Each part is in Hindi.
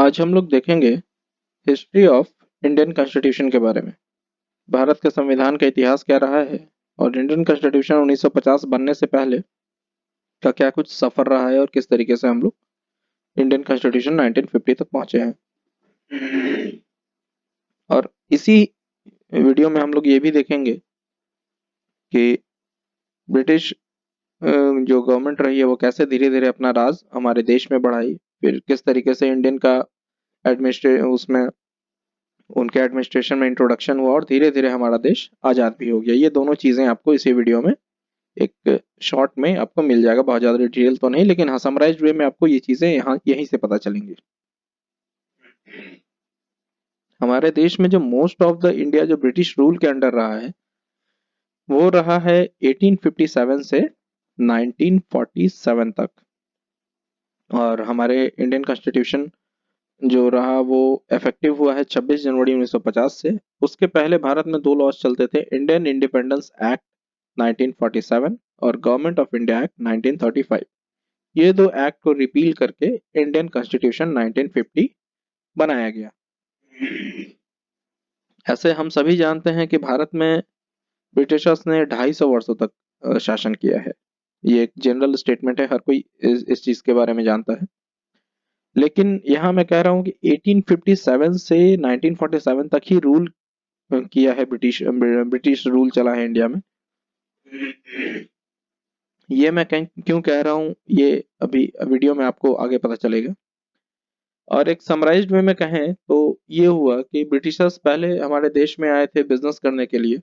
आज हम लोग देखेंगे हिस्ट्री ऑफ इंडियन कॉन्स्टिट्यूशन के बारे में। भारत के संविधान का इतिहास क्या रहा है और इंडियन कॉन्स्टिट्यूशन 1950 बनने से पहले का क्या कुछ सफर रहा है और किस तरीके से हम लोग इंडियन कॉन्स्टिट्यूशन 1950 तक पहुंचे हैं। और इसी वीडियो में हम लोग ये भी देखेंगे कि ब्रिटिश जो गवर्नमेंट रही है वो कैसे धीरे धीरे अपना राज हमारे देश में बढ़ाई, फिर किस तरीके से इंडियन का एडमिनिस्ट्रे उसमें उनके एडमिनिस्ट्रेशन में इंट्रोडक्शन हुआ और धीरे धीरे हमारा देश आज़ाद भी हो गया। ये दोनों चीज़ें आपको इसी वीडियो में एक शॉर्ट में आपको मिल जाएगा, बहुत ज़्यादा डिटेल तो नहीं, लेकिन हाँ समराइज्ड वे में आपको ये चीज़ें यहाँ यहीं से पता चलेंगी। हमारे देश में जो मोस्ट ऑफ द इंडिया जो ब्रिटिश रूल के अंडर रहा है वो रहा है 1857 से 1947 तक। और हमारे इंडियन कॉन्स्टिट्यूशन जो रहा वो इफेक्टिव हुआ है 26 जनवरी 1950 से। उसके पहले भारत में दो लॉज चलते थे, इंडियन इंडिपेंडेंस एक्ट 1947 और गवर्नमेंट ऑफ इंडिया एक्ट 1935। ये दो एक्ट को रिपील करके इंडियन कॉन्स्टिट्यूशन 1950 बनाया गया। ऐसे हम सभी जानते हैं कि भारत में ब्रिटिशर्स ने 250 वर्षों तक शासन किया है। ये एक जनरल स्टेटमेंट है, हर कोई इस चीज के बारे में जानता है। लेकिन यहाँ मैं कह रहा हूँ कि 1857 से 1947 तक ही रूल किया है, ब्रिटिश रूल चला है इंडिया में। ये मैं क्यों कह रहा हूँ ये अभी वीडियो में आपको आगे पता चलेगा। और एक समराइज्ड वे में कहें तो ये हुआ कि ब्रिटिशर्स पहले हमारे देश में आए थे बिजनेस करने के लिए।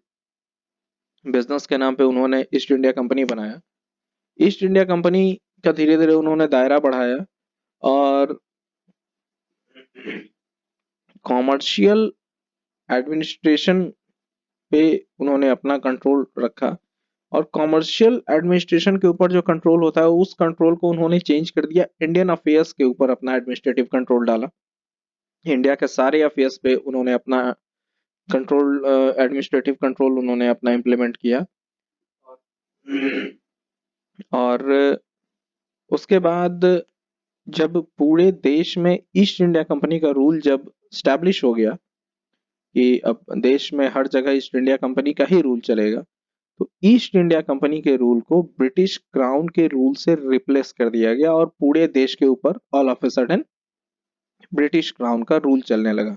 बिजनेस के नाम पे उन्होंने ईस्ट इंडिया कंपनी बनाया। ईस्ट इंडिया कंपनी का धीरे धीरे उन्होंने दायरा बढ़ाया और कॉमर्शियल एडमिनिस्ट्रेशन पे उन्होंने अपना कंट्रोल रखा। और कॉमर्शियल एडमिनिस्ट्रेशन के ऊपर जो कंट्रोल होता है उस कंट्रोल को उन्होंने चेंज कर दिया, इंडियन अफेयर्स के ऊपर अपना एडमिनिस्ट्रेटिव कंट्रोल डाला। इंडिया के सारे अफेयर्स पे उन्होंने अपना कंट्रोल एडमिनिस्ट्रेटिव कंट्रोल उन्होंने अपना इम्प्लीमेंट किया। और उसके बाद जब पूरे देश में ईस्ट इंडिया कंपनी का रूल जब स्टैब्लिश हो गया कि अब देश में हर जगह ईस्ट इंडिया कंपनी का ही रूल चलेगा, तो ईस्ट इंडिया कंपनी के रूल को ब्रिटिश क्राउन के रूल से रिप्लेस कर दिया गया और पूरे देश के ऊपर all of a sudden British crown का रूल चलने लगा।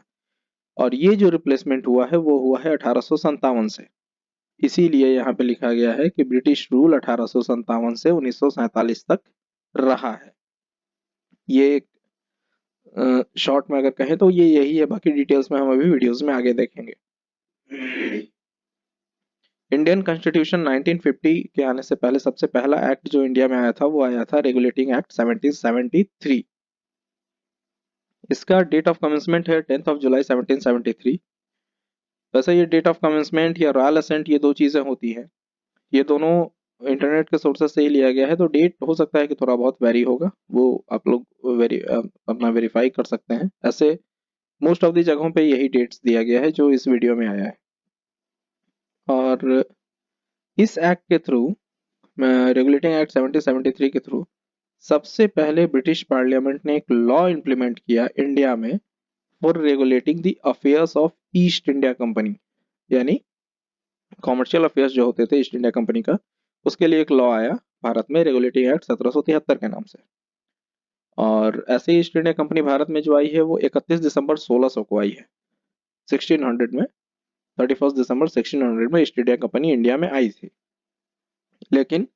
और ये जो रिप्लेसमेंट हुआ है वो हुआ है 1857 से। इसीलिए यहाँ पे लिखा गया है कि ब्रिटिश रूल 1857 से 1947 तक रहा है। ये एक शॉर्ट में अगर कहें तो ये यही है, बाकी डिटेल्स में हम अभी वीडियोस में आगे देखेंगे। इंडियन कॉन्स्टिट्यूशन 1950 के आने से पहले सबसे पहला एक्ट जो इंडिया में आया था वो आया था रेगुलेटिंग एक्ट 1773। इसका डेट ऑफ कमेंसमेंट है 10 जुलाई 1773। वैसे ये डेट ऑफ कमेंसमेंट या रॉयल असेंट ये दो चीजें होती हैं, ये दोनों इंटरनेट के सोर्सेस से ही लिया गया है, तो डेट हो सकता है कि थोड़ा बहुत वेरी होगा, वो आप लोग अपना वेरीफाई कर सकते हैं। ऐसे मोस्ट ऑफ दी जगहों पे यही डेट्स दिया गया है जो इस वीडियो में आया है। और इस एक्ट के थ्रू, रेगुलेटिंग एक्ट 1773 के थ्रू, सबसे पहले ब्रिटिश पार्लियामेंट ने एक लॉ इंप्लीमेंट किया इंडिया में for regulating the affairs of east India company. यानी कॉमर्शियल अफेयर्स जो होते थे ईस्ट इंडिया कंपनी का, उसके लिए एक लॉ आया भारत में, रेगुलेटिंग एक्ट 1773 के नाम से। और ऐसे ही ईस्ट इंडिया कंपनी भारत में जो आई है वो 31 दिसंबर 1600 को आई है, 1600 में, 31 दिसंबर 1600 में ईस्ट इंडिया कंपनी इंडिया में आई थी। लेकिन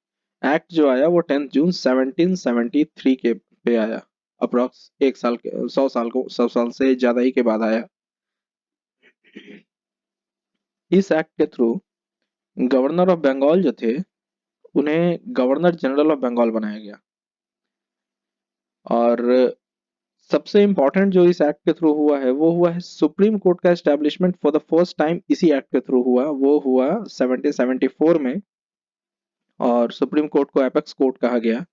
एक्ट जो आया वो 10 जून 1773 के पे आया, अप्रॉक्स एक साल के 100 साल से ज्यादा ही के बाद आया। इस एक्ट के थ्रू गवर्नर ऑफ बंगाल जो थे उन्हें गवर्नर जनरल ऑफ बंगाल बनाया गया। और सबसे इंपॉर्टेंट जो इस एक्ट के थ्रू हुआ है वो हुआ है सुप्रीम कोर्ट का establishment for the first time इसी एक्ट के थ्रू हुआ, वो हुआ 1774 में। और सुप्रीम कोर्ट को एपेक्स कोर्ट कहा गया।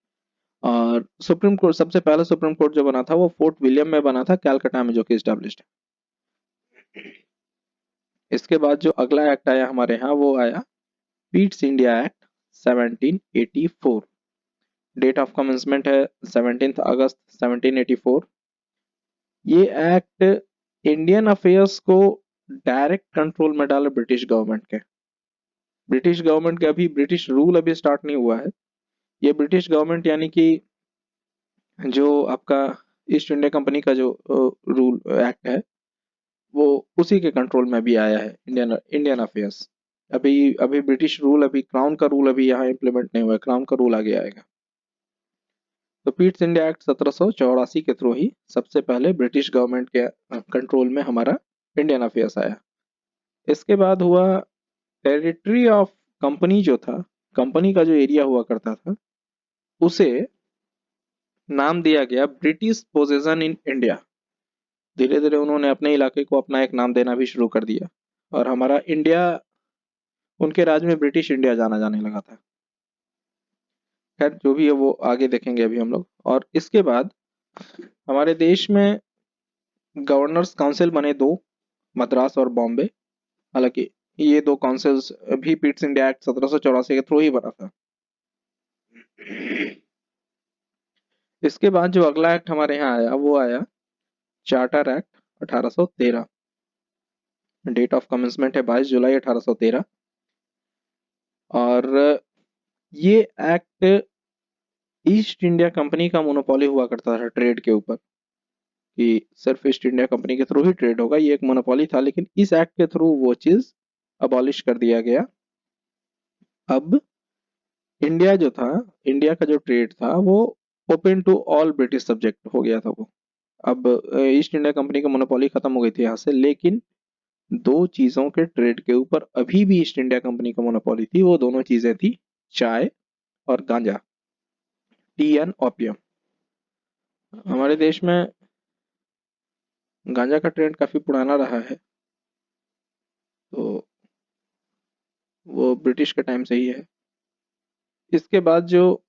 और सुप्रीम कोर्ट, सबसे पहला सुप्रीम कोर्ट जो बना था वो फोर्ट विलियम में बना था, कैलकाटा में, जो कि एस्टेब्लिश्ड है। इसके बाद जो अगला एक्ट आया हमारे यहाँ वो आया Pitt's India act 1784। Date of commencement है 17 अगस्त 1784। ये एक्ट इंडियन अफेयर्स को डायरेक्ट कंट्रोल में डाले ब्रिटिश गवर्नमेंट के। ब्रिटिश गवर्नमेंट के अभी ब्रिटिश रूल अभी स्टार्ट नहीं हुआ है। ये ब्रिटिश गवर्नमेंट यानी कि जो आपका ईस्ट इंडिया कंपनी का जो रूल एक्ट है वो उसी के कंट्रोल में भी आया है, इंडियन इंडियन अफेयर्स। अभी अभी ब्रिटिश रूल, अभी क्राउन का रूल अभी यहाँ इम्प्लीमेंट नहीं हुआ है, क्राउन का रूल आगे आएगा। तो पीट्स इंडिया एक्ट 1784 के थ्रू ही सबसे पहले ब्रिटिश गवर्नमेंट के कंट्रोल में हमारा इंडियन अफेयर्स आया। इसके बाद हुआ टेरिटरी ऑफ कंपनी, जो था कंपनी का जो एरिया हुआ करता था उसे नाम दिया गया ब्रिटिश पोजेशन इन इंडिया। धीरे धीरे उन्होंने अपने इलाके को अपना एक नाम देना भी शुरू कर दिया और हमारा इंडिया उनके राज में ब्रिटिश इंडिया जाना जाने लगा था। खैर जो भी है वो आगे देखेंगे अभी हम लोग। और इसके बाद हमारे देश में गवर्नर्स काउंसिल बने दो, मद्रास और बॉम्बे। हालांकि ये दो काउंसिल्स भी पीट्स इंडिया एक्ट 1784 के थ्रू ही बना था। इसके बाद जो अगला एक्ट हमारे यहाँ आया वो आया charter act 1813। Date of commencement है 22 जुलाई 1813। और ये एक्ट ईस्ट इंडिया कंपनी का मोनोपोली हुआ करता था ट्रेड के ऊपर, कि सिर्फ ईस्ट इंडिया कंपनी के थ्रू ही ट्रेड होगा, ये एक मोनोपोली था। लेकिन इस एक्ट के थ्रू वो चीज अबॉलिश कर दिया गया। अब इंडिया जो था, इंडिया का जो ट्रेड था वो open to all British subject हो गया था वो। अब ईस्ट इंडिया कंपनी का मोनोपोली खत्म हो गई थी यहाँ से, लेकिन दो चीजों के ट्रेड के ऊपर अभी भी ईस्ट इंडिया कंपनी का मोनोपोली थी। वो दोनों चीजें थी चाय और गांजा, टी एंड ओपियम। हमारे देश में गांजा का ट्रेंड काफी पुराना रहा है, तो वो ब्रिटिश के टाइम से ही है। इसके बाद जो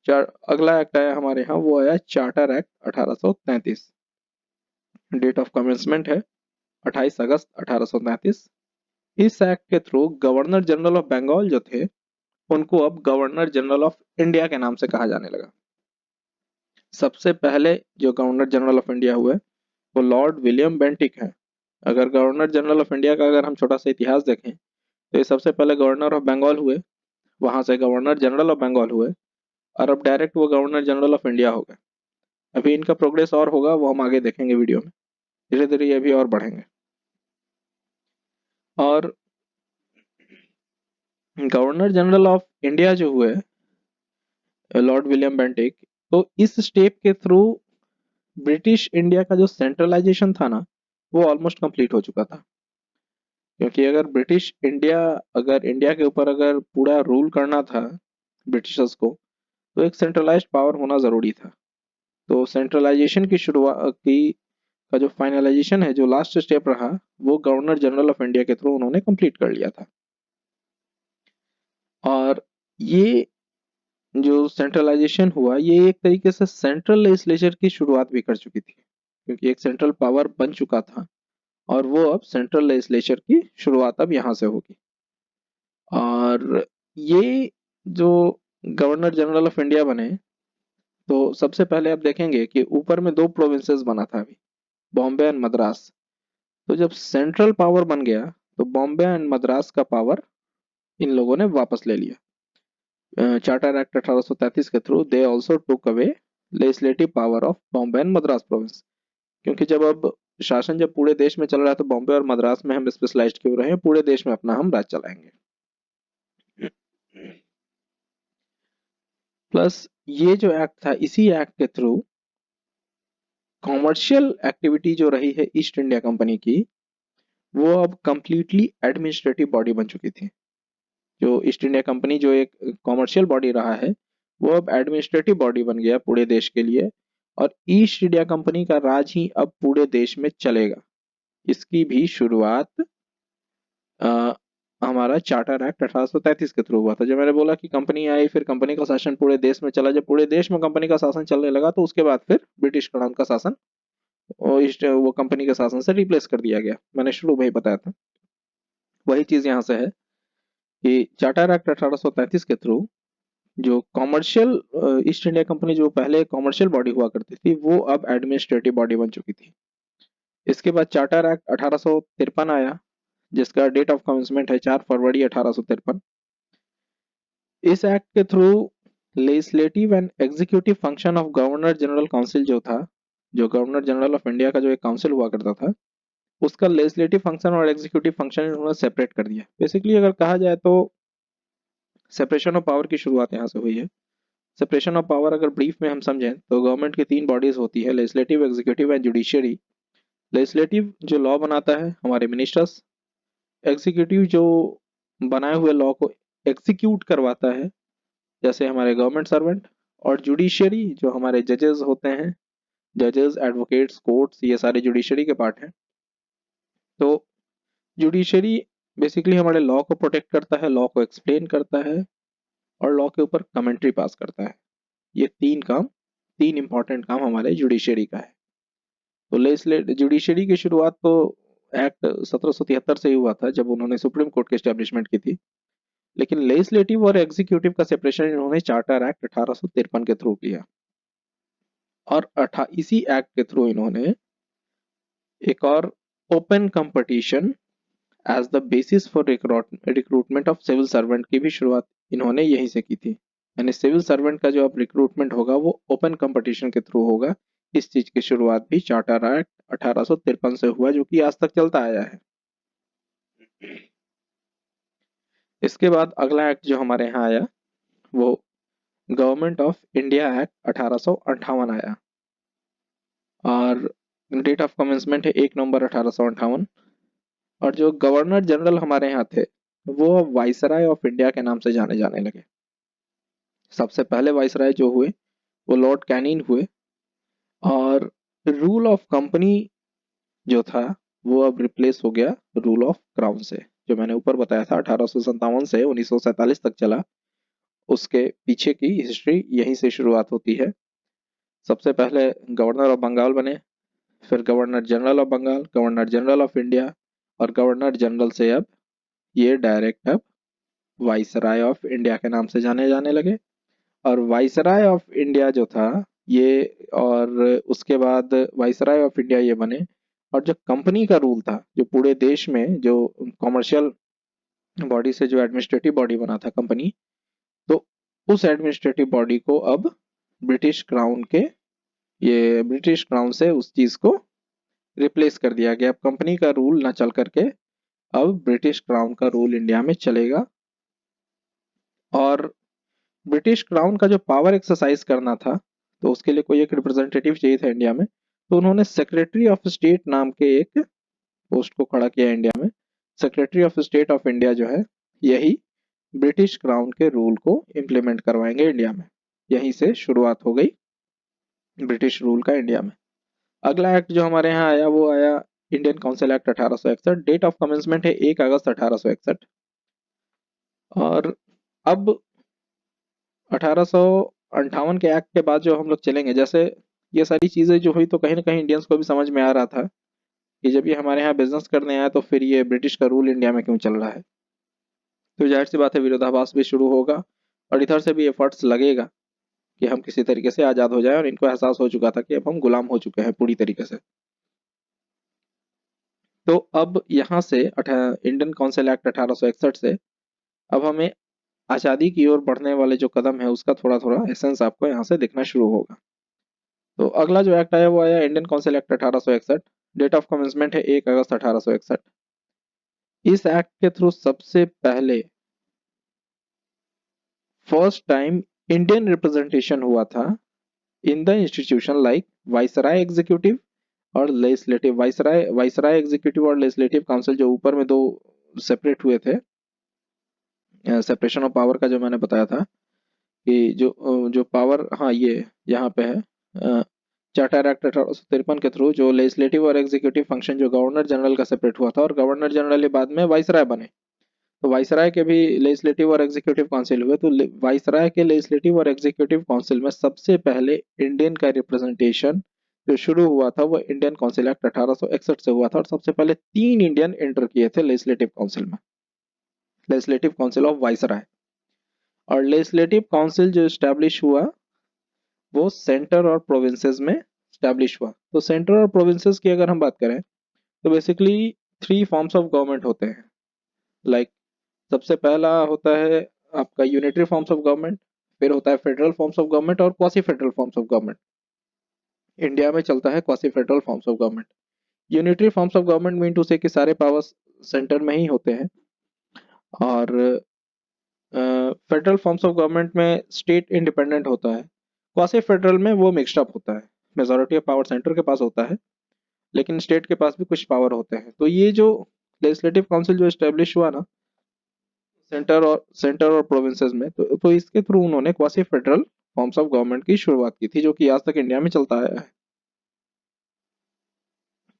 अगला एक्ट आया हमारे यहाँ वो आया charter act 1833। Date of commencement है 28 अगस्त 1833। इस एक्ट के through governor general of Bengal जो थे उनको अब गवर्नर जनरल ऑफ इंडिया के नाम से कहा जाने लगा। सबसे पहले जो गवर्नर जनरल ऑफ इंडिया हुए वो लॉर्ड विलियम बेंटिक हैं। अगर गवर्नर जनरल ऑफ इंडिया का अगर हम छोटा सा इतिहास देखें तो ये सबसे पहले गवर्नर ऑफ बंगाल हुए, वहां से गवर्नर जनरल ऑफ बंगाल हुए और अब डायरेक्ट वो गवर्नर जनरल ऑफ इंडिया हो गए। अभी इनका प्रोग्रेस और होगा, वो हम आगे देखेंगे वीडियो में। धीरे धीरे ये भी और बढ़ेंगे। और गवर्नर जनरल ऑफ इंडिया जो हुए लॉर्ड विलियम बेंटिक, तो इस स्टेप के थ्रू ब्रिटिश इंडिया का जो सेंट्रलाइजेशन था ना वो ऑलमोस्ट कंप्लीट हो चुका था। क्योंकि अगर ब्रिटिश इंडिया, अगर इंडिया के ऊपर अगर पूरा रूल करना था ब्रिटिशर्स को, तो एक सेंट्रलाइज्ड पावर होना जरूरी था। तो सेंट्रलाइजेशन की शुरुआत की का जो फाइनलाइजेशन है, जो लास्ट स्टेप रहा, वो गवर्नर जनरल ऑफ इंडिया के थ्रू उन्होंने कंप्लीट कर लिया था। और ये जो सेंट्रलाइजेशन हुआ ये एक तरीके से सेंट्रल लेजिस्लेचर की शुरुआत भी कर चुकी थी, क्योंकि एक सेंट्रल पावर बन चुका था और वो अब सेंट्रल लेजिस्लेचर की शुरुआत अब यहाँ से होगी। और ये जो गवर्नर जनरल ऑफ इंडिया बने, तो सबसे पहले आप देखेंगे कि ऊपर में दो प्रोविंसेस बना था अभी, बॉम्बे एंड मद्रास। तो जब सेंट्रल पावर बन गया तो बॉम्बे एंड मद्रास का पावर इन लोगों ने वापस ले लिया। चार्टर एक्ट 1833 के through they also took away legislative power of Bombay and Madras province. क्योंकि जब अब शासन जब पूरे देश में चल रहा है तो बॉम्बे और मद्रास में हम स्पेशलाइज्ड क्यों रहे, पूरे देश में अपना हम राज चलाएंगे। प्लस ये जो एक्ट था, इसी एक्ट के थ्रू कॉमर्शियल एक्टिविटी जो रही है ईस्ट इंडिया कंपनी की, वो अब कंप्लीटली एडमिनिस्ट्रेटिव बॉडी बन चुकी थी। जो ईस्ट इंडिया कंपनी जो एक कॉमर्शियल बॉडी रहा है वो अब एडमिनिस्ट्रेटिव बॉडी बन गया पूरे देश के लिए। और ईस्ट इंडिया कंपनी का राज ही अब पूरे देश में चलेगा। इसकी भी शुरुआत हमारा चार्टर एक्ट 1833 के थ्रू हुआ था। जब मैंने बोला कि कंपनी आई, फिर कंपनी का शासन पूरे देश में चला, जब पूरे देश में कंपनी का शासन चलने लगा तो उसके बाद फिर ब्रिटिश क्राउन का शासन वो कंपनी के शासन से रिप्लेस कर दिया गया। मैंने शुरू में ही बताया था। वही चीज यहाँ से है कि चार्टर एक्ट 1833 के थ्रू जो कॉमर्शियल ईस्ट इंडिया कंपनी जो पहले कॉमर्शियल बॉडी हुआ करती थी वो अब एडमिनिस्ट्रेटिव बॉडी बन चुकी थी। इसके बाद चार्टर एक्ट 1853 आया, जिसका डेट ऑफ कमेंसमेंट है 4 फरवरी 1853। इस एक्ट के through legislative and executive function of governor general council जो था, जो गवर्नर जनरल ऑफ इंडिया का जो एक काउंसिल हुआ करता था, उसका लेजिस्लेटिव फंक्शन और एग्जीक्यूटिव फंक्शन इन्होंने सेपरेट कर दिया। बेसिकली अगर कहा जाए तो सेपरेशन ऑफ पावर की शुरुआत यहाँ से हुई है। सेपरेशन ऑफ पावर अगर ब्रीफ में हम समझें तो गवर्नमेंट की 3 बॉडीज होती है, legislative, executive and judiciary. Legislative जो लॉ बनाता है, हमारे मिनिस्टर्स। एग्जीक्यूटिव जो बनाए हुए लॉ को एग्जीक्यूट करवाता है, जैसे हमारे गवर्नमेंट सर्वेंट। और जुडिशियरी जो हमारे जजेस होते हैं, जजेस, एडवोकेट्स, कोर्ट्स, ये सारे जुडिशियरी के पार्ट हैं। तो जुडिशियरी बेसिकली हमारे लॉ को प्रोटेक्ट करता है, लॉ को एक्सप्लेन करता है और लॉ के ऊपर कमेंट्री पास करता है। ये 3 इंपॉर्टेंट काम हमारे जुडिशियरी का है। तो लेजिस्लेट जुडिशियरी की शुरुआत तो एक्ट 1773 से ही हुआ था, जब उन्होंने सुप्रीम कोर्ट की एस्टेब्लिशमेंट की थी। लेकिन लेजिस्लेटिव और एग्जीक्यूटिव का सेपरेशन इन्होंने चार्टर एक्ट 1853 के थ्रू किया। और इसी एक्ट के थ्रू इन्होंने एक और open competition as the basis for recruitment of civil servant की भी शुरुआत इन्होंने यहीं से की थी। यानी सिविल सर्वेंट का जो अब रिक्रूटमेंट होगा वो ओपन कंपटीशन के थ्रू होगा। इस चीज की शुरुआत भी चार्टर एक्ट 1853 से हुआ, जो कि आज तक चलता आया है। इसके बाद अगला एक्ट जो हमारे यहाँ आया वो गवर्नमेंट ऑफ इंडिया एक्ट 1858 आया, और डेट ऑफ कमेंसमेंट है 1 नवंबर 1858। और जो गवर्नर जनरल हमारे यहाँ थे वो वाइसराय ऑफ इंडिया के नाम से जाने जाने लगे। सबसे पहले वाइसराय जो हुए वो लॉर्ड कैनिंग हुए। और रूल ऑफ कंपनी जो था वो अब रिप्लेस हो गया रूल ऑफ क्राउन से। जो मैंने ऊपर बताया था 1857 से 1947 तक चला, उसके पीछे की हिस्ट्री यहीं से शुरुआत होती है। सबसे पहले गवर्नर ऑफ बंगाल बने, फिर governor general of Bengal, governor general of India, और गवर्नर जनरल से अब ये डायरेक्ट अब वाइसराय ऑफ इंडिया के नाम से जाने जाने लगे। और वाइसराय ऑफ इंडिया जो था ये, और उसके बाद वाइसराय ऑफ इंडिया ये बने। और जो कंपनी का रूल था, जो पूरे देश में जो कॉमर्शियल बॉडी से जो एडमिनिस्ट्रेटिव बॉडी बना था कंपनी, तो उस एडमिनिस्ट्रेटिव बॉडी को अब ब्रिटिश क्राउन के, ये ब्रिटिश क्राउन से उस चीज को रिप्लेस कर दिया गया। अब कंपनी का रूल ना चल करके अब ब्रिटिश क्राउन का रूल इंडिया में चलेगा। और ब्रिटिश क्राउन का जो पावर एक्सरसाइज करना था, तो उसके लिए कोई एक रिप्रेजेंटेटिव चाहिए था इंडिया में। तो उन्होंने सेक्रेटरी ऑफ स्टेट नाम के एक पोस्ट को खड़ा किया इंडिया में। Secretary of state of India जो है, यही ब्रिटिश क्राउन के रूल को इम्प्लीमेंट करवाएंगे इंडिया में। यहीं से शुरुआत हो गई ब्रिटिश रूल का इंडिया में। अगला एक्ट जो हमारे यहाँ आया वो आया Indian council act 1861। Date of commencement है 1 अगस्त 1861। और अब 1858 के एक्ट के बाद जो हम लोग चलेंगे, जैसे ये सारी चीजें जो हुई तो कहीं ना कहीं इंडियंस को भी समझ में आ रहा था कि जब ये हमारे यहाँ बिजनेस करने आया तो फिर ये ब्रिटिश का रूल इंडिया में क्यों चल रहा है। तो जाहिर सी बात है विरोधाभास भी शुरू होगा, और इधर से भी एफर्ट्स लगेगा कि हम किसी तरीके से आजाद हो जाए। और इनको एहसास हो चुका था कि अब हम गुलाम हो चुके हैं पूरी तरीके से। तो अब यहाँ से इंडियन काउंसिल एक्ट 1861 से अब हमें आजादी की ओर बढ़ने वाले जो कदम है उसका थोड़ा थोड़ा एसेंस आपको यहाँ से दिखना शुरू होगा। तो अगला जो एक्ट आया वो आया Indian council act 1861। Date of commencement है 1 अगस्त 1861। इस एक्ट के थ्रू सबसे पहले फर्स्ट टाइम इंडियन रिप्रेजेंटेशन हुआ था in the institution like viceroy executive और लेजिस्लेटिव। वाइसराय एग्जीक्यूटिव और लेजिस्लेटिव काउंसिल जो ऊपर में दो सेपरेट हुए थे, सेपरेशन ऑफ पावर का जो मैंने बताया था कि जो पावर, हाँ ये यहाँ पे है चार्टर एक्ट 1853 के थ्रू जो लेजिस्लेटिव और एग्जीक्यूटिव फंक्शन जो गवर्नर जनरल का सेपरेट हुआ था, और गवर्नर जनरल के बाद में वाइसराय बने। तो वाइसराय के भी लेजिस्लेटिव और एग्जीक्यूटिव काउंसिल हुए। तो वाइसराय के लेजिस्लेटिव और एग्जीक्यूटिव काउंसिल में सबसे पहले इंडियन का रिप्रेजेंटेशन जो शुरू हुआ था वो इंडियन काउंसिल एक्ट 1861 से हुआ था। और सबसे पहले 3 इंडियन एंटर किए थे लेजिस्लेटिव काउंसिल में, लेजिस्लेटिव काउंसिल ऑफ वाइसराय। और लेजिस्लेटिव काउंसिल जो स्टैब्लिश हुआ वो सेंटर और प्रोविंसेस में स्टैब्लिश हुआ। तो सेंटर और प्रोविंसेस की अगर हम बात करें तो बेसिकली 3 फॉर्म्स ऑफ गवर्नमेंट होते हैं। लाइक सबसे पहला होता है आपका यूनिटरी फॉर्म्स ऑफ गवर्नमेंट, फिर होता है फेडरल फॉर्म्स ऑफ गवर्नमेंट और quasi federal forms of government. India में चलता है quasi federal forms of government. Unitary forms of government mean to say कि सारे पावर्स सेंटर में ही होते हैं, और फेडरल फॉर्म्स ऑफ गवर्नमेंट में स्टेट इंडिपेंडेंट होता है। क्वासी फेडरल में वो मिक्सड अप होता है, मेजॉरिटी ऑफ पावर सेंटर के पास होता है लेकिन स्टेट के पास भी कुछ पावर होते हैं। तो ये जो लेजिस्लेटिव काउंसिल जो एस्टेब्लिश हुआ ना सेंटर और प्रोविंसेस में, तो इसके थ्रू उन्होंने quasi federal forms of government की शुरुआत की थी, जो कि आज तक इंडिया में चलता आया है।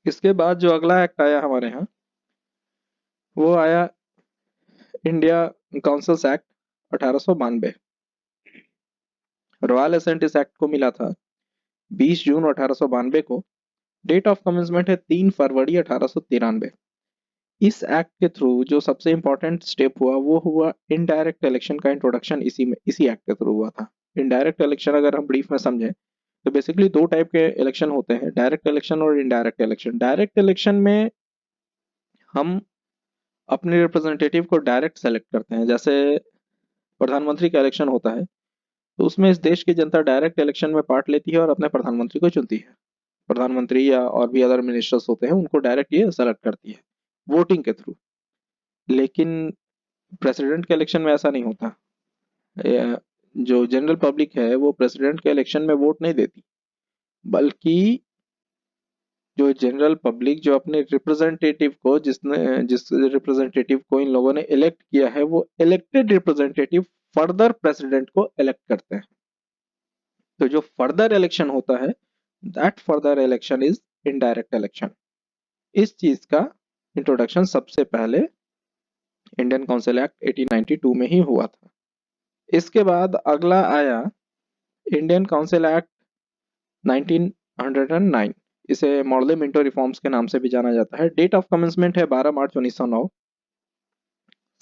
इसके बाद जो अगला एक्ट आया हमारे यहाँ, वो आया India councils act 1892। Royal assent इस एक्ट को मिला था 20 जून 1892 को। डेट ऑफ कमेंसमेंट है 3 फरवरी 1893। इस एक्ट के थ्रू जो सबसे इंपॉर्टेंट स्टेप हुआ वो हुआ इनडायरेक्ट इलेक्शन का इंट्रोडक्शन। इसी एक्ट के थ्रू हुआ था। इनडायरेक्ट इलेक्शन अगर हम ब्रीफ में समझें तो बेसिकली 2 टाइप के इलेक्शन होते हैं, डायरेक्ट इलेक्शन और इनडायरेक्ट इलेक्शन। डायरेक्ट इलेक्शन में हम अपने रिप्रेजेंटेटिव को डायरेक्ट सेलेक्ट करते हैं। जैसे प्रधानमंत्री का इलेक्शन होता है तो उसमें इस देश की जनता डायरेक्ट इलेक्शन में पार्ट लेती है और अपने प्रधानमंत्री को चुनती है। प्रधानमंत्री या और भी अदर मिनिस्टर्स होते हैं उनको डायरेक्ट ये सेलेक्ट करती है वोटिंग के थ्रू। लेकिन प्रेसिडेंट के इलेक्शन में ऐसा नहीं होता। जो जनरल पब्लिक है वो प्रेसिडेंट के इलेक्शन में वोट नहीं देती, बल्कि जो जनरल पब्लिक जो अपने रिप्रेजेंटेटिव को जिस रिप्रेजेंटेटिव को इन लोगों ने इलेक्ट किया है वो इलेक्टेड रिप्रेजेंटेटिव फर्दर प्रेसिडेंट को इलेक्ट करते हैं। तो जो फर्दर इलेक्शन होता है that further election is indirect election. इस चीज का इंट्रोडक्शन सबसे पहले इंडियन काउंसिल एक्ट 1892 में ही हुआ था। इसके बाद अगला आया इंडियन काउंसिल एक्ट 1909। इसे मॉडल मिंटो रिफॉर्म्स के नाम से भी जाना जाता है। डेट ऑफ कमेंसमेंट है 12 मार्च 1909।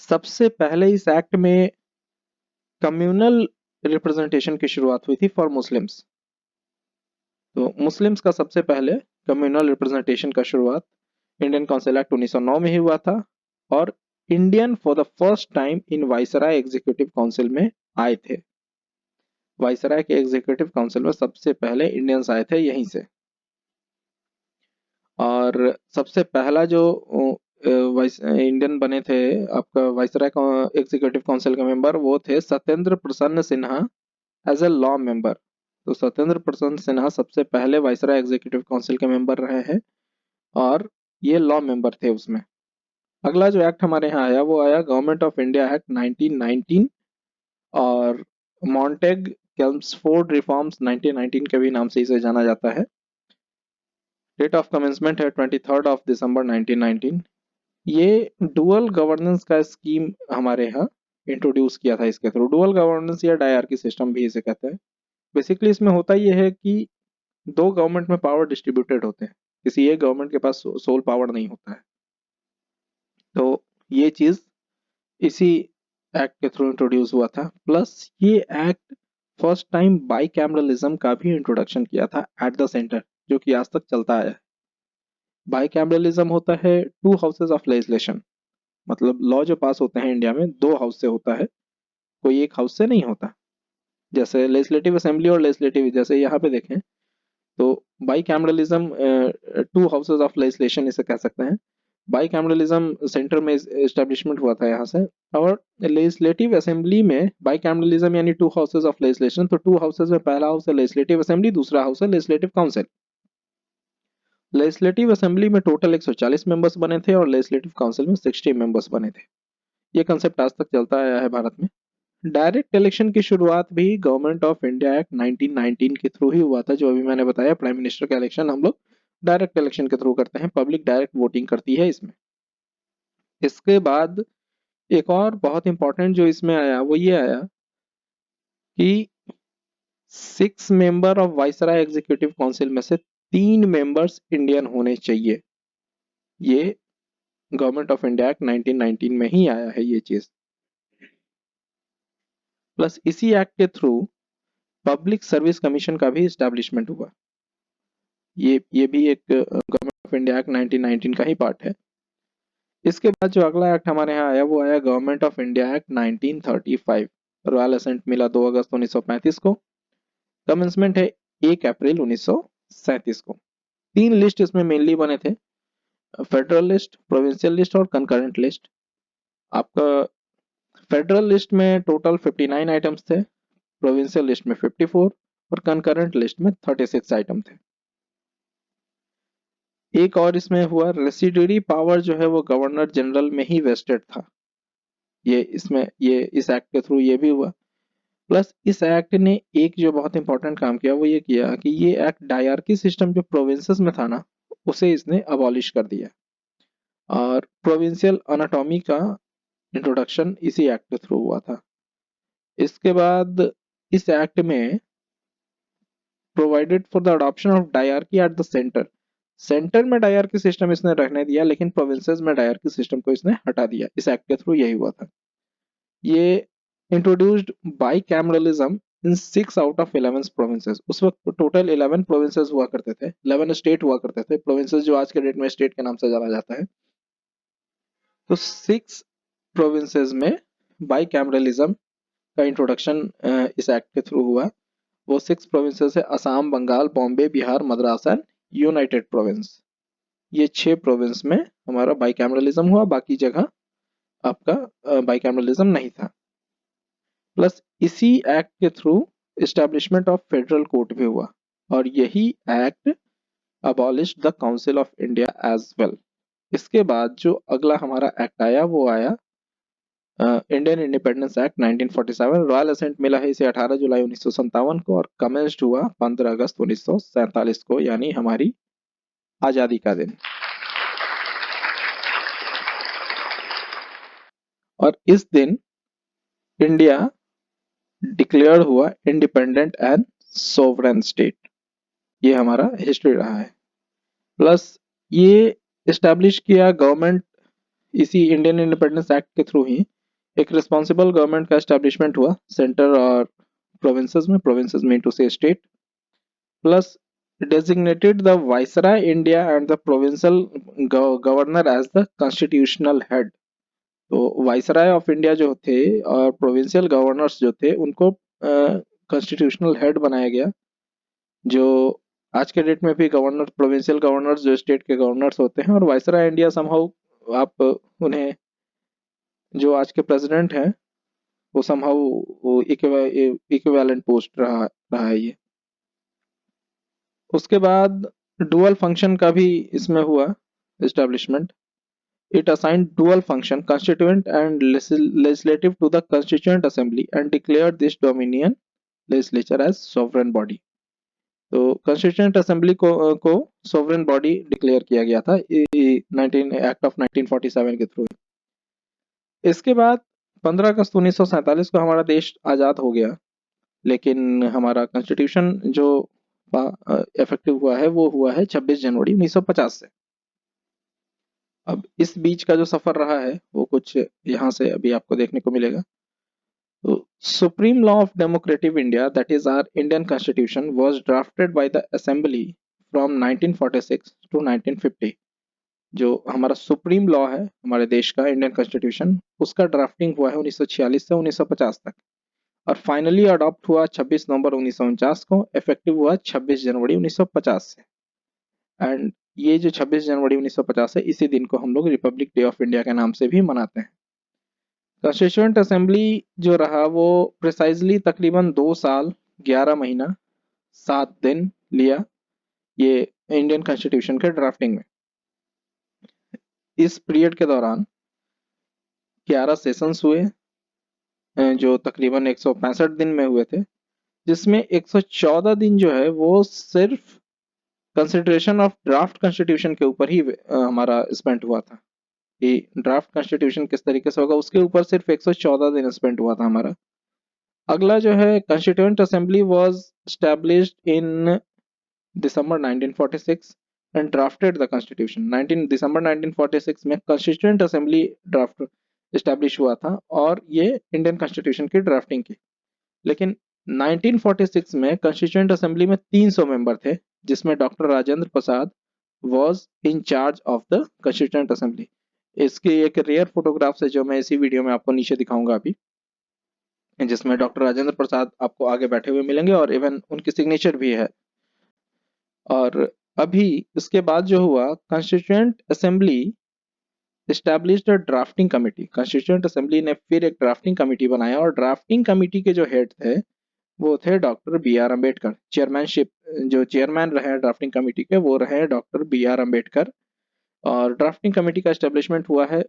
सबसे पहले इस एक्ट में कम्युनल रिप्रेजेंटेशन की शुरुआत हुई थी फॉर मुस्लिम्स। तो मुस्लिम्स का सबसे पहले कम्युनल रिप्रेजेंटेशन का शुरुआत इंडियन काउंसिल एक्ट 1909 में ही हुआ था, और Indian for the first time in viceroy executive council में आए थे। वाइसराय के एग्जीक्यूटिव काउंसिल में सबसे पहले इंडियंस आए थे यहीं से। और सबसे पहला जो इंडियन बने थे आपका वाइसराय एग्जीक्यूटिव काउंसिल का मेंबर, वो थे Satyendra Prasanna Sinha as a law member. तो सत्येंद्र प्रसन्न सिन्हा सबसे पहले वाइसराय एग्जीक्यूटिव काउंसिल के मेंबर रहे हैं और ये लॉ मेंबर थे उसमें। अगला जो एक्ट हमारे यहाँ आया वो आया गवर्नमेंट ऑफ इंडिया एक्ट 1919, और मॉन्टेग केल्म्सफोर्ड रिफॉर्म्स 1919 के भी नाम से इसे जाना जाता है। डेट ऑफ कमेंसमेंट है 23 दिसंबर 1919। ये डुअल गवर्नेंस का स्कीम हमारे यहाँ इंट्रोड्यूस किया था इसके थ्रू। डुअल गवर्नेंस या डायरकी सिस्टम भी इसे कहते हैं। बेसिकली इसमें होता ये है कि 2 गवर्नमेंट में पावर डिस्ट्रीब्यूटेड होते हैं, किसी एक गवर्नमेंट के पास सोल पावर नहीं होता है। तो ये चीज इसी एक्ट के थ्रू इंट्रोड्यूस हुआ था। प्लस ये act first time by cameralism का भी इंट्रोडक्शन किया था एट द सेंटर, जो कि आज तक चलता आया है। बाई कैमरलिज्म होता है 2 हाउसेज ऑफ लेजिस्लेशन। मतलब लॉ जो पास होते हैं इंडिया में 2 हाउस से होता है, कोई एक हाउस से नहीं होता। जैसे लेजिस्लेटिव असेंबली और लेजिस्लेटिव, जैसे यहाँ पे देखें तो by cameralism 2 houses of legislation इसे कह सकते हैं। बाई कैमरलिज्म सेंटर में एस्टेब्लिशमेंट हुआ था यहाँ से, और लेजिस्लेटिव असेंबली में बाई कैमरलिज्म यानी 2 हाउसेज ऑफ लेजिस्लेशन। तो 2 हाउसेज में पहला हाउस है लेजिस्लेटिव असेंबली, दूसरा हाउस है लेजिस्लेटिव काउंसिल। लेजिस्लेटिव असेंबली में टोटल 140 मेंबर्स बने थे और लेजिस्लेटिव काउंसिल में 60 मेंबर्स बने थे। ये कंसेप्ट आज तक चलता आया है भारत में। डायरेक्ट इलेक्शन की शुरुआत भी गवर्नमेंट ऑफ इंडिया एक्ट 1919 के थ्रू ही हुआ था। जो अभी मैंने बताया प्राइम मिनिस्टर का इलेक्शन हम लोग डायरेक्ट इलेक्शन के थ्रू करते हैं, पब्लिक डायरेक्ट वोटिंग करती है इसमें। इसके बाद एक और बहुत इंपॉर्टेंट जो इसमें आया वो ये आया कि 6 member of viceroy executive council में से 3 मेंबर्स इंडियन होने चाहिए। ये गवर्नमेंट ऑफ इंडिया एक्ट 1919 में ही आया है ये चीज। प्लस इसी एक्ट के थ्रू पब्लिक सर्विस कमीशन का भी इस्टेब्लिशमेंट हुआ। ये भी एक गवर्नमेंट ऑफ इंडिया एक्ट 1919 का ही पार्ट है। इसके बाद जो अगला एक्ट हमारे यहाँ आया वो आया government of India act 1935। Royal assent मिला 2 अगस्त 1935 को। कमेंसमेंट है 1 अप्रैल 1937 को। 3 लिस्ट इसमें मेनली बने थे, फेडरल लिस्ट, प्रोविंशियल लिस्ट और कंकरेंट लिस्ट। आपका फेडरल लिस्ट में टोटल 59 आइटम्स थे, प्रोविंशियल लिस्ट में 54 और कंकरेंट लिस्ट में 36 आइटम थे। एक और इसमें हुआ, रेसिड्यूरी पावर जो है वो गवर्नर जनरल में ही वेस्टेड था। ये इस एक्ट के थ्रू ये भी हुआ। प्लस इस एक्ट ने एक जो बहुत इंपॉर्टेंट काम किया वो ये किया कि ये एक्ट डायरकी सिस्टम जो प्रोविंसेस में था ना, उसे इसने अबॉलिश कर दिया और प्रोविंशियल अनाटॉमी का इंट्रोडक्शन इसी एक्ट के थ्रू हुआ था। इसके बाद इस एक्ट में provided for the adoption of dyarchy at the centre. Centre में डायरकी सिस्टम इसने रखने दिया, लेकिन प्रोविंसेस में डायरकी सिस्टम को इसने हटा दिया। इस एक्ट के थ्रू यही हुआ था। ये introduced by cameralism in 6 out of 11 provinces. उस वक्त टोटल 11 प्रोविंसेस हुआ करते थे, 11 स्टेट हुआ करते थे। प्रोविंसेस जो आज के डेट में स्टेट के नाम से जाना जाता है, तो 6 प्रोविंसेस में बाई कैमरलिज्म का इंट्रोडक्शन इस एक्ट के थ्रू हुआ। वो 6 प्रोविंसेस है Assam, Bengal, Bombay, Bihar, Madras and united province. ये 6 प्रोविंस में हमारा बाई कैमरलिज्म हुआ, बाकी जगह आपका बाई कैमरलिज्म नहीं था। प्लस इसी एक्ट के through establishment of federal court भी हुआ और यही act abolish the council of India as well. इसके बाद जो अगला हमारा एक्ट आया वो आया Indian independence act 1947। Royal assent मिला है इसे 18 जुलाई 1957 को और कमेंस्ड हुआ 15 अगस्त 1947 को, यानी हमारी आजादी का दिन। और इस दिन इंडिया डिक्लेयर हुआ इंडिपेंडेंट एंड सोवरेन स्टेट। ये हमारा हिस्ट्री रहा है। प्लस ये इस्टेब्लिश किया गवर्नमेंट, इसी इंडियन इंडिपेंडेंस एक्ट के थ्रू ही एक रिस्पॉन्सिबल गवर्नमेंट का एस्टेब्लिशमेंट हुआ सेंटर और प्रोविंसेस में टू से state. Plus designated the viceroy India and the provincial governor as the constitutional head। तो वाइसराय ऑफ इंडिया जो थे और प्रोविंशियल गवर्नर्स जो थे उनको कॉन्स्टिट्यूशनल हेड बनाया गया। जो आज के डेट में भी गवर्नर, प्रोविंशियल गवर्नर्स जो स्टेट के गवर्नर्स होते हैं, और वाइसराय इंडिया समहाउ आप उन्हें, जो आज के प्रेसिडेंट हैं वो समहाउ इक्विवेलेंट पोस्ट रहा है ये। उसके बाद डुअल फंक्शन का भी इसमें हुआ establishment. It assigned dual function, constituent and legislative, to the Constituent Assembly and declared this Dominion legislature as sovereign body। तो Constituent Assembly को sovereign body डिक्लेयर किया गया था 19 एक्ट ऑफ 1947 के थ्रू। इसके बाद 15 अगस्त 1947 को हमारा देश आज़ाद हो गया, लेकिन हमारा कॉन्स्टिट्यूशन जो इफेक्टिव हुआ है वो हुआ है 26 जनवरी 1950 से। अब इस बीच का जो सफर रहा है वो कुछ यहाँ से अभी आपको देखने को मिलेगा। तो supreme law of democratic India, that is our Indian constitution, was drafted by the assembly from 1946 to 1950। जो हमारा सुप्रीम लॉ है हमारे देश का, इंडियन कॉन्स्टिट्यूशन, उसका ड्राफ्टिंग हुआ है 1946 से 1950 तक और फाइनली अडॉप्ट हुआ 26 नवंबर 1949 को, इफेक्टिव हुआ 26 जनवरी 1950 से। एंड ये जो 26 जनवरी 1950 है, इसी दिन को हम लोग रिपब्लिक डे ऑफ इंडिया के नाम से भी मनाते हैं। कॉन्स्टिट्यूएंट असेंबली जो रहा वो प्रिसाइजली तकरीबन 2 साल 11 महीना 7 दिन लिया ये इंडियन कॉन्स्टिट्यूशन के ड्राफ्टिंग में। इस पीरियड के दौरान 11 सेशंस हुए जो तकरीबन 165 दिन में हुए थे, जिसमें 114 दिन जो है वो सिर्फ कंसिडरेशन ऑफ ड्राफ्ट कॉन्स्टिट्यूशन के ऊपर ही हमारा स्पेंड हुआ था कि ड्राफ्ट कॉन्स्टिट्यूशन किस तरीके से होगा, उसके ऊपर सिर्फ 114 दिन स्पेंड हुआ था हमारा। अगला जो है constituent assembly was established in December 1946 and drafted the constitution. 19 दिसंबर 1946 में कॉन्स्टिट्यूएंट असेंबली ड्राफ्ट एस्टैब्लिश हुआ था और ये इंडियन कॉन्स्टिट्यूशन की ड्राफ्टिंग की। लेकिन 1946 में कॉन्स्टिट्यूएंट असेंबली में 300 मेंबर थे, जिसमें doctor Rajendra Prasad was in charge of the constituent assembly. इसकी एक रेयर फोटोग्राफ है जो मैं इसी वीडियो में आपको नीचे दिखाऊंगा अभी, जिसमें डॉक्टर राजेंद्र प्रसाद आपको आगे बैठे हुए मिलेंगे और इवन उनकी सिग्नेचर भी है। और अभी इसके बाद जो हुआ, कॉन्स्टिट्यूएंट असेंबली एस्टैब्लिश्ड अ ड्राफ्टिंग कमेटी। कॉन्स्टिट्यूएंट असेंबली ने फिर एक ड्राफ्टिंग कमेटी बनाया और ड्राफ्टिंग कमेटी के जो हेड थे वो थे doctor B R Ambedkar. Chairmanship, जो चेयरमैन रहे ड्राफ्टिंग कमेटी के, वो रहे डॉक्टर बी आर अम्बेडकर। और ड्राफ्टिंग कमेटी का एस्टेब्लिशमेंट हुआ है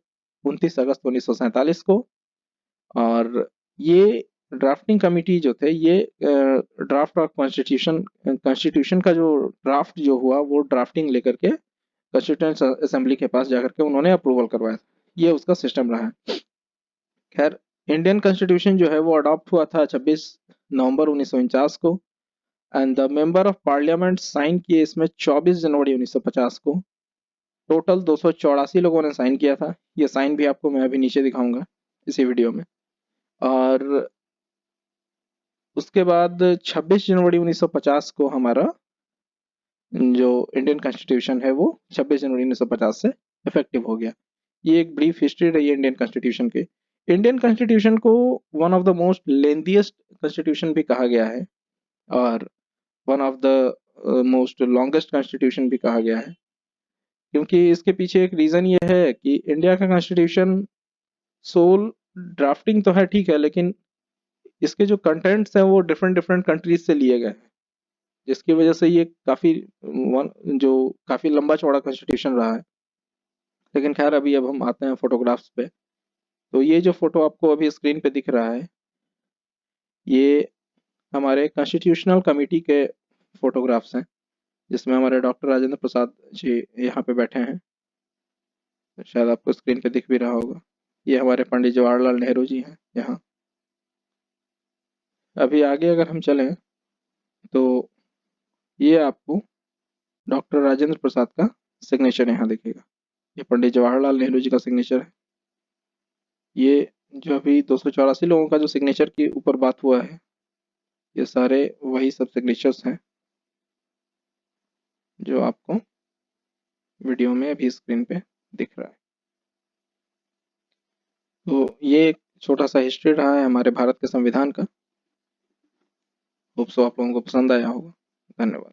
29 अगस्त 1947 को। और ये ड्राफ्टिंग कमेटी जो थे, ये ड्राफ्ट ऑफ कॉन्स्टिट्यूशन का जो ड्राफ्ट जो हुआ वो ड्राफ्टिंग लेकर के कॉन्स्टिट्यूएंट असेंबली के पास जाकर के उन्होंने अप्रूवल करवाया। ये उसका सिस्टम रहा है। खैर, इंडियन कॉन्स्टिट्यूशन जो है वो अडॉप्ट हुआ था 26 नवंबर 1949 को, and the member of parliament sign किए इसमें 24 जनवरी 1950 को। टोटल 284 लोगों ने साइन किया था। ये साइन भी आपको मैं अभी नीचे दिखाऊंगा इसी वीडियो में। और उसके बाद 26 जनवरी 1950 को हमारा जो इंडियन कॉन्स्टिट्यूशन है वो 26 जनवरी 1950 से इफेक्टिव हो गया। ये एक ब्रीफ हिस्ट्री रही है इंडियन कॉन्स्टिट्यूशन की। इंडियन कॉन्स्टिट्यूशन को one of the most lengthiest constitution भी कहा गया है और one of the most longest constitution भी कहा गया है, क्योंकि इसके पीछे एक रीज़न ये है कि इंडिया का कॉन्स्टिट्यूशन सोल ड्राफ्टिंग तो है, ठीक है, लेकिन इसके जो कंटेंट्स हैं वो डिफरेंट डिफरेंट कंट्रीज से लिए गए हैं, जिसकी वजह से ये जो काफ़ी लंबा चौड़ा कॉन्स्टिट्यूशन रहा है। लेकिन खैर, अभी अब हम आते हैं फोटोग्राफ्स पे। तो ये जो फोटो आपको अभी स्क्रीन पे दिख रहा है, ये हमारे कॉन्स्टिट्यूशनल कमेटी के फोटोग्राफ्स हैं, जिसमें हमारे डॉक्टर राजेंद्र प्रसाद जी यहाँ पे बैठे हैं। शायद आपको स्क्रीन पे दिख भी रहा होगा। ये हमारे पंडित जवाहरलाल नेहरू जी हैं यहाँ। अभी आगे अगर हम चलें तो ये आपको डॉक्टर राजेंद्र प्रसाद का सिग्नेचर यहाँ दिखेगा। ये पंडित जवाहरलाल नेहरू जी का सिग्नेचर है। ये जो अभी 284 लोगों का जो सिग्नेचर के ऊपर बात हुआ है, ये सारे वही सब सिग्नेचर्स हैं जो आपको वीडियो में अभी स्क्रीन पे दिख रहा है। तो ये एक छोटा सा हिस्ट्री रहा है हमारे भारत के संविधान का। होप सो आप लोगों को पसंद आया होगा। धन्यवाद।